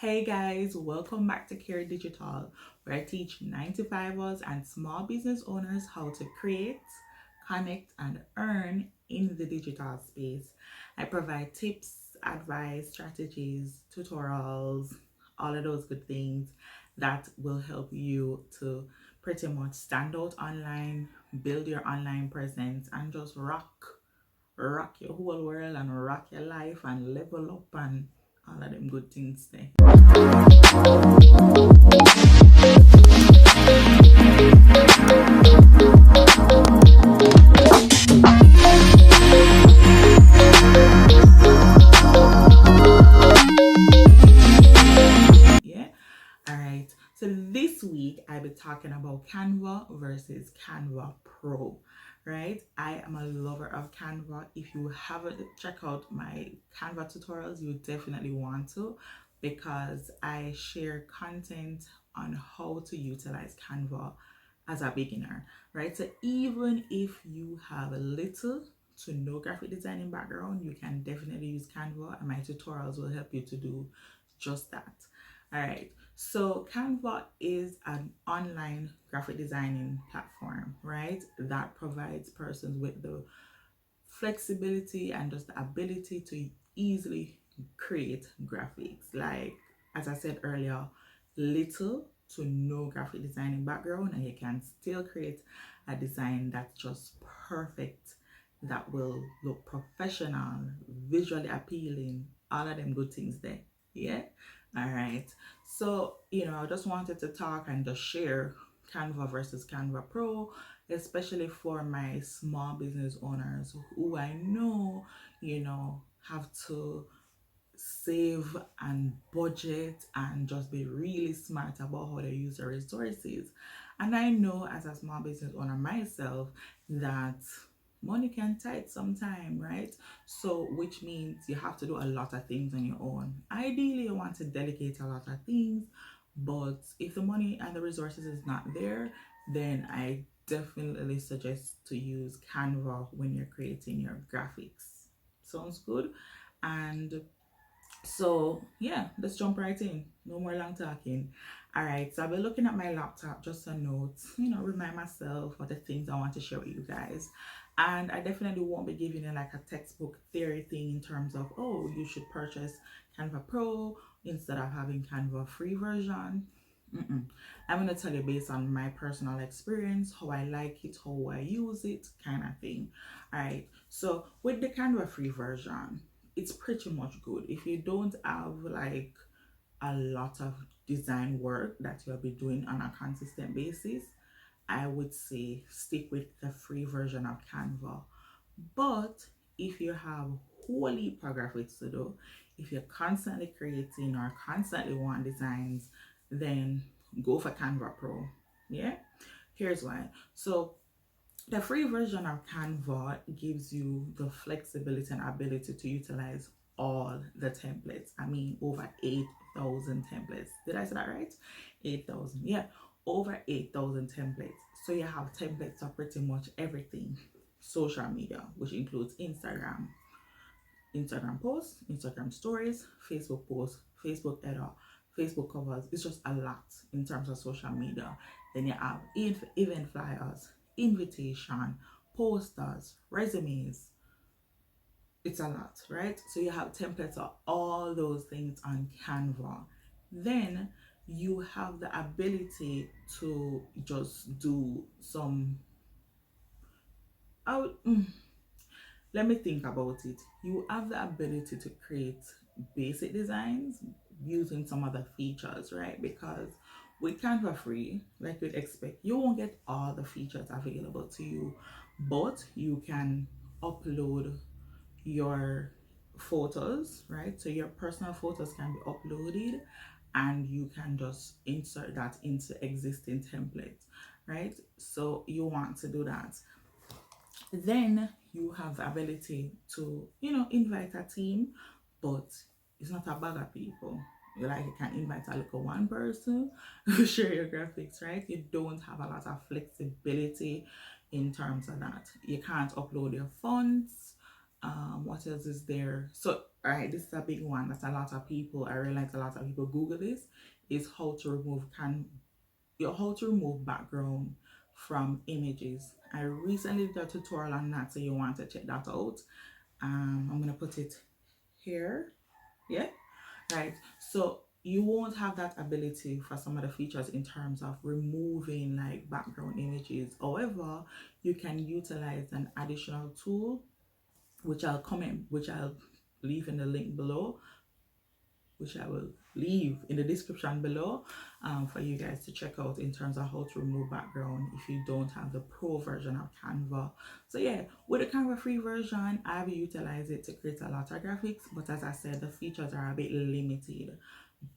Hey guys, welcome back to Carey Digital, where I teach 9 to 5ers and small business owners how to create, connect, and earn in the digital space. I provide tips, advice, strategies, tutorials, all of those good things that will help you to pretty much stand out online, build your online presence, and just rock your whole world and rock your life and level up and all of them good things there. Yeah. All right. So this week I'll be talking about Canva versus Canva Pro. Right? I am a lover of Canva. If you haven't checked out my Canva tutorials, you definitely want to, because I share content on how to utilize Canva as a beginner, right? So even if you have a little to no graphic designing background, you can definitely use Canva, and my tutorials will help you to do just that. All right, so Canva is an online graphic designing platform, right, that provides persons with the flexibility and just the ability to easily create graphics. Like, as I said earlier, little to no graphic designing background, and you can still create a design that's just perfect, that will look professional, visually appealing, all of them good things there. Yeah. All right. So, I just wanted to talk and just share Canva versus Canva Pro, especially for my small business owners who I know, have to save and budget and just be really smart about how they use their resources. And I know, as a small business owner myself, that money can tight sometime, right? So which means you have to do a lot of things on your own. Ideally, you want to delegate a lot of things, but if the money and the resources is not there, then I definitely suggest to use Canva when you're creating your graphics. Sounds good? And so yeah, let's jump right in. No more long talking. All right, so I've been looking at my laptop just a note, remind myself of the things I want to share with you guys. And I definitely won't be giving you like a textbook theory thing in terms of, oh, you should purchase Canva Pro instead of having Canva free version. I'm going to tell you based on my personal experience, how I like it, how I use it, kind of thing. All right, so with the Canva free version, it's pretty much good. If you don't have like a lot of design work that you'll be doing on a consistent basis, I would say stick with the free version of Canva. But if you have whole heap of graphics to do, if you're constantly creating or constantly want designs, then go for Canva Pro. Yeah, here's why. So the free version of Canva gives you the flexibility and ability to utilize all the templates. I mean, over 8,000 templates. Did I say that right? 8,000. Yeah, over 8,000 templates. So you have templates for pretty much everything. Social media, which includes Instagram posts, Instagram stories, Facebook posts, Facebook header, Facebook covers. It's just a lot in terms of social media. Then you have event flyers, invitation, posters, resumes. It's a lot, right? So you have templates of all those things on Canva. Then you have the ability to just do some out. Let me think about it. You have the ability to create basic designs using some other features, right? Because with Canva free, like you'd expect, you won't get all the features available to you, but you can upload your photos, right? So your personal photos can be uploaded and you can just insert that into existing templates, right? So you want to do that. Then you have the ability to, invite a team, but it's not a bag of people. You can invite a little one person to share your graphics, right? You don't have a lot of flexibility in terms of that. You can't upload your fonts. What else is there? So, all right, this is a big one. That's a lot of people. I realize a lot of people Google this. Is how to remove how to remove background from images. I recently did a tutorial on that, so you want to check that out. I'm gonna put it here. Yeah, right. So you won't have that ability for some of the features in terms of removing like background images. However, you can utilize an additional tool, which I'll leave in the link below, which I will leave in the description below, for you guys to check out in terms of how to remove background if you don't have the pro version of Canva. So yeah, with the Canva free version, I've utilized it to create a lot of graphics, but as I said, the features are a bit limited,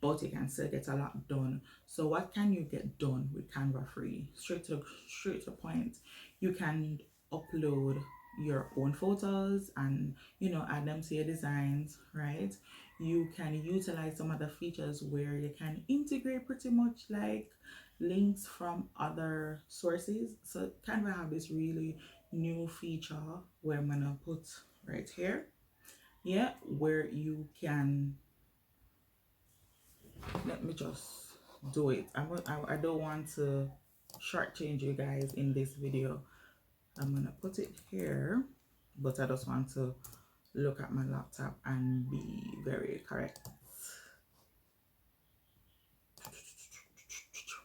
but you can still get a lot done. So what can you get done with Canva free? Straight to the point. You can upload your own photos and add them to your designs, right? You can utilize some of the features where you can integrate pretty much like links from other sources. So Canva have this really new feature where I'm gonna put right here, yeah, where you can, let me just do it. I don't want to shortchange you guys in this video. I'm gonna put it here, but I just want to look at my laptop and be very correct.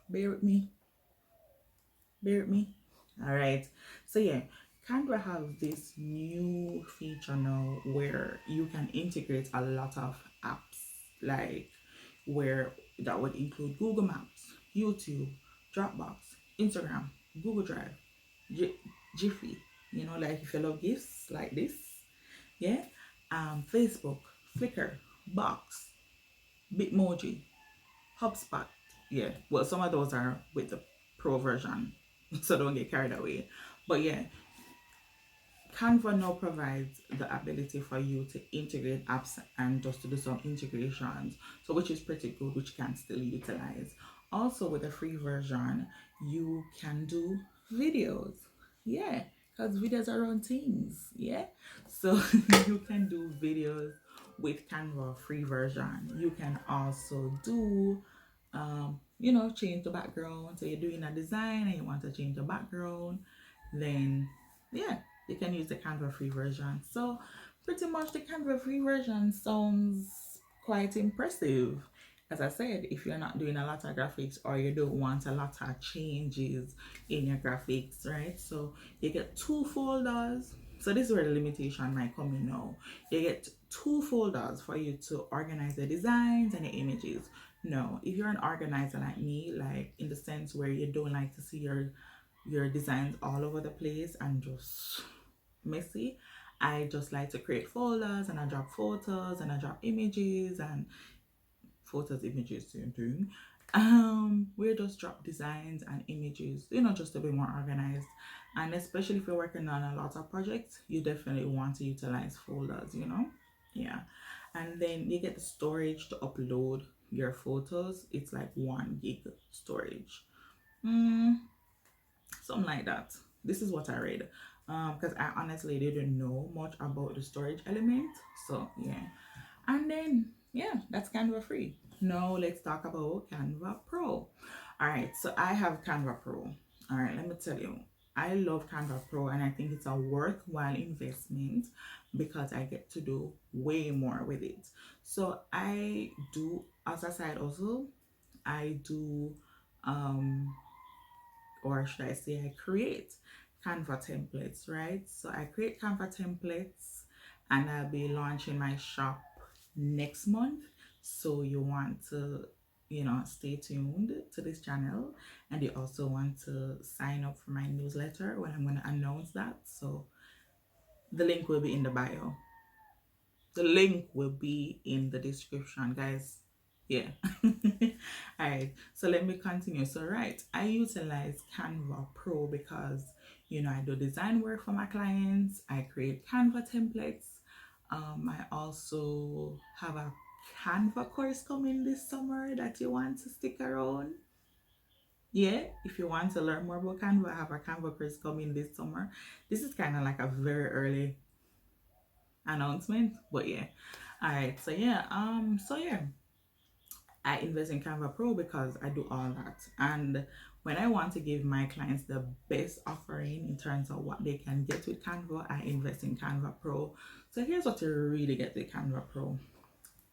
Bear with me. All right, so yeah, Canva has this new feature now where you can integrate a lot of apps, like where that would include Google Maps, YouTube, Dropbox, Instagram, Google Drive, Jiffy, like if you love gifts like this, yeah, Facebook, Flickr, Box, Bitmoji, HubSpot. Yeah, well, some of those are with the pro version, so don't get carried away. But yeah, Canva now provides the ability for you to integrate apps and just to do some integrations, so which is pretty good, which you can still utilize. Also, with the free version, you can do videos. Yeah, because videos are on things. Yeah, so you can do videos with Canva free version. You can also do change the background. So you're doing a design and you want to change the background, then yeah, you can use the Canva free version. So pretty much the Canva free version sounds quite impressive. As I said, if you're not doing a lot of graphics or you don't want a lot of changes in your graphics, right? So you get 2 folders. So this is where the limitation might come in now. You get 2 folders for you to organize the designs and the images. No, if you're an organizer like me, like in the sense where you don't like to see your designs all over the place and just messy, I just like to create folders and I drop photos and I drop images and images, same thing. We just drop designs and images, just to be more organized. And especially if you're working on a lot of projects, you definitely want to utilize folders, yeah. And then you get the storage to upload your photos. It's like 1 gig storage, something like that. This is what I read, because I honestly didn't know much about the storage element. So yeah, and then yeah, that's Canva free. Now let's talk about Canva Pro. All right, so I have Canva Pro. All right, let me tell you, I love Canva Pro and I think it's a worthwhile investment because I get to do way more with it. So I do, as a side also, I do or should I say I create Canva templates, right? So I create Canva templates and I'll be launching my shop next month. So you want to, stay tuned to this channel, and you also want to sign up for my newsletter when I'm going to announce that. So the link will be in the bio. The link will be in the description, guys. Yeah. All right, so let me continue. So right, I utilize Canva Pro because I do design work for my clients. I create Canva templates. I also have a Canva course coming this summer that you want to stick around. Yeah, if you want to learn more about Canva, I have a Canva course coming this summer. This is kind of like a very early announcement, but yeah. All right, so yeah, I invest in Canva Pro because I do all that. And when I want to give my clients the best offering in terms of what they can get with Canva, I invest in Canva Pro. So here's what you really get with Canva Pro: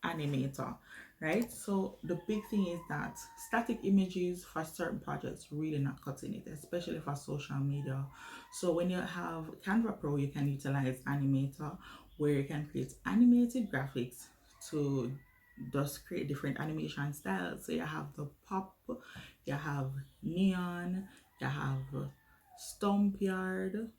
animator, right? So the big thing is that static images for certain projects really not cutting it, especially for social media. So when you have Canva Pro, you can utilize animator, where you can create animated graphics to just create different animation styles. So you have the pop, you have neon, you have stump yard,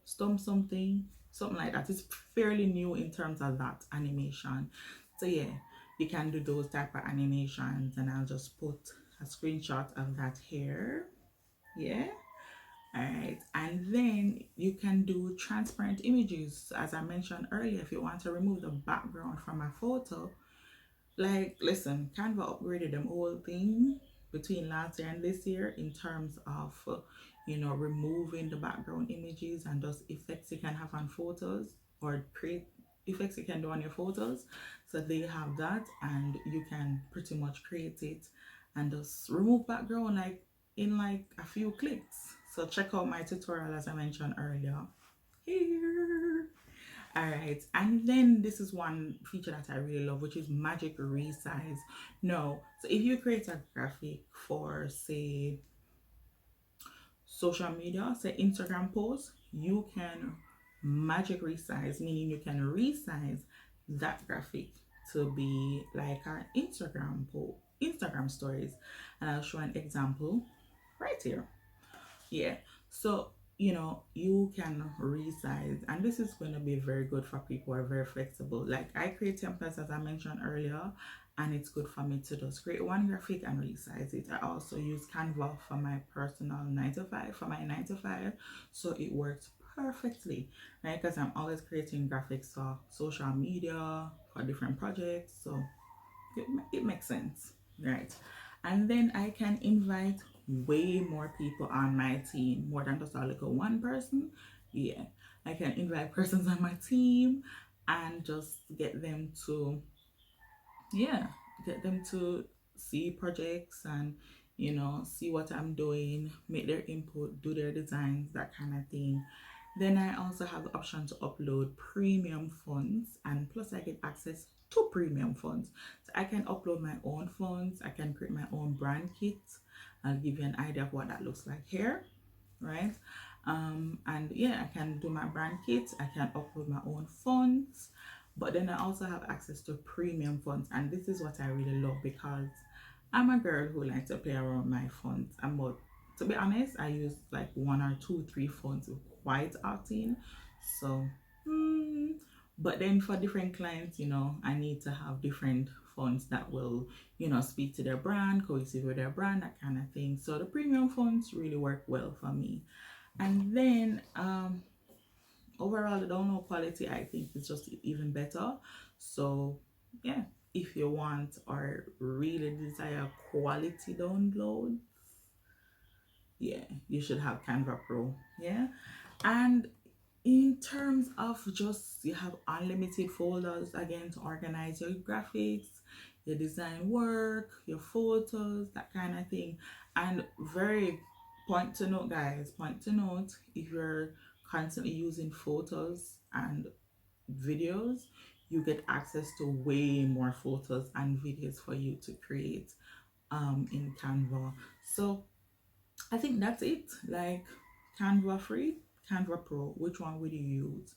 stump something like that. It's fairly new in terms of that animation. So yeah, you can do those type of animations, and I'll just put a screenshot of that here. Yeah. All right, and then you can do transparent images, as I mentioned earlier. If you want to remove the background from a photo, like, listen, Canva upgraded them whole thing between last year and this year in terms of, removing the background images and those effects you can have on photos, or create effects you can do on your photos. So they have that, and you can pretty much create it and just remove background like in like a few clicks. So check out my tutorial, as I mentioned earlier, here. All right, and then this is one feature that I really love, which is magic resize. No, so if you create a graphic for, say, social media, say Instagram posts, you can magic resize, meaning you can resize that graphic to be like our Instagram post, Instagram stories. And I'll show an example right here. Yeah, so you can resize, and this is going to be very good for people who are very flexible. Like, I create templates, as I mentioned earlier, and it's good for me to just create one graphic and resize it. I also use Canva for my personal 9 to 5, for my 9 to 5, so it works perfectly, right? Because I'm always creating graphics for social media, for different projects, so it makes sense, right? And then I can invite way more people on my team, more than just a little one person. Yeah, I can invite persons on my team and just get them to, yeah, get them to see projects and see what I'm doing, make their input, do their designs, that kind of thing. Then I also have the option to upload premium fonts, and plus I get access to premium fonts. So I can upload my own fonts, I can create my own brand kit. I'll give you an idea of what that looks like here, right? And yeah, I can do my brand kit, I can upload my own fonts, but then I also have access to premium fonts, and this is what I really love, because I'm a girl who likes to play around my fonts. To be honest, I use like 1 or 2, 3 fonts quite often. So, but then for different clients, I need to have different fonts that will, speak to their brand, cohesive with their brand, that kind of thing. So the premium fonts really work well for me. And then overall, the download quality, I think, is just even better. So yeah, if you want or really desire quality download, yeah, you should have Canva Pro. Yeah. And in terms of just, you have unlimited folders again to organize your graphics, your design work, your photos, that kind of thing. And very point to note, guys, point to note, if you're constantly using photos and videos, you get access to way more photos and videos for you to create in Canva. So I think that's it. Like, Canva free, Canva Pro, which one would you use?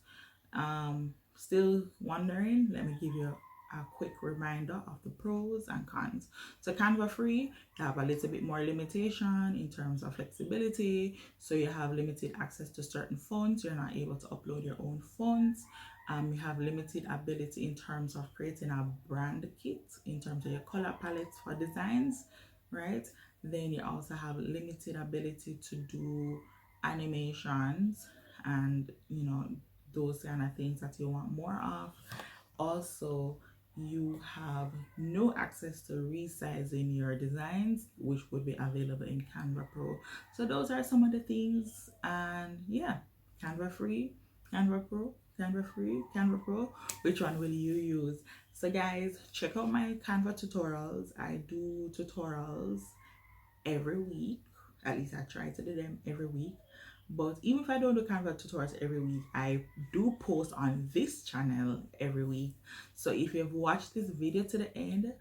Still wondering? Let me give you a quick reminder of the pros and cons. So Canva free, you have a little bit more limitation in terms of flexibility. So you have limited access to certain fonts. You're not able to upload your own fonts. You have limited ability in terms of creating a brand kit, in terms of your color palettes for designs, right? Then you also have limited ability to do animations and those kind of things that you want more of. Also, you have no access to resizing your designs, which would be available in Canva Pro. So those are some of the things. And yeah, Canva free, Canva Pro, Canva Pro, which one will you use? So guys, check out my Canva tutorials. I do tutorials every week. At least I try to do them every week. But even if I don't do Canva tutorials every week, I do post on this channel every week. So if you've watched this video to the end,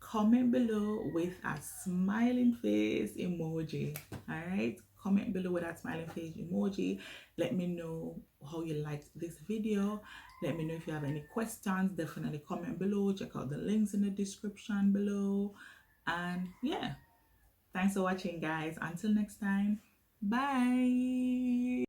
comment below with a smiling face emoji. All right, comment below with that smiling face emoji. Let me know how you liked this video. Let me know if you have any questions. Definitely comment below. Check out the links in the description below. And yeah, thanks for watching, guys. Until next time, bye.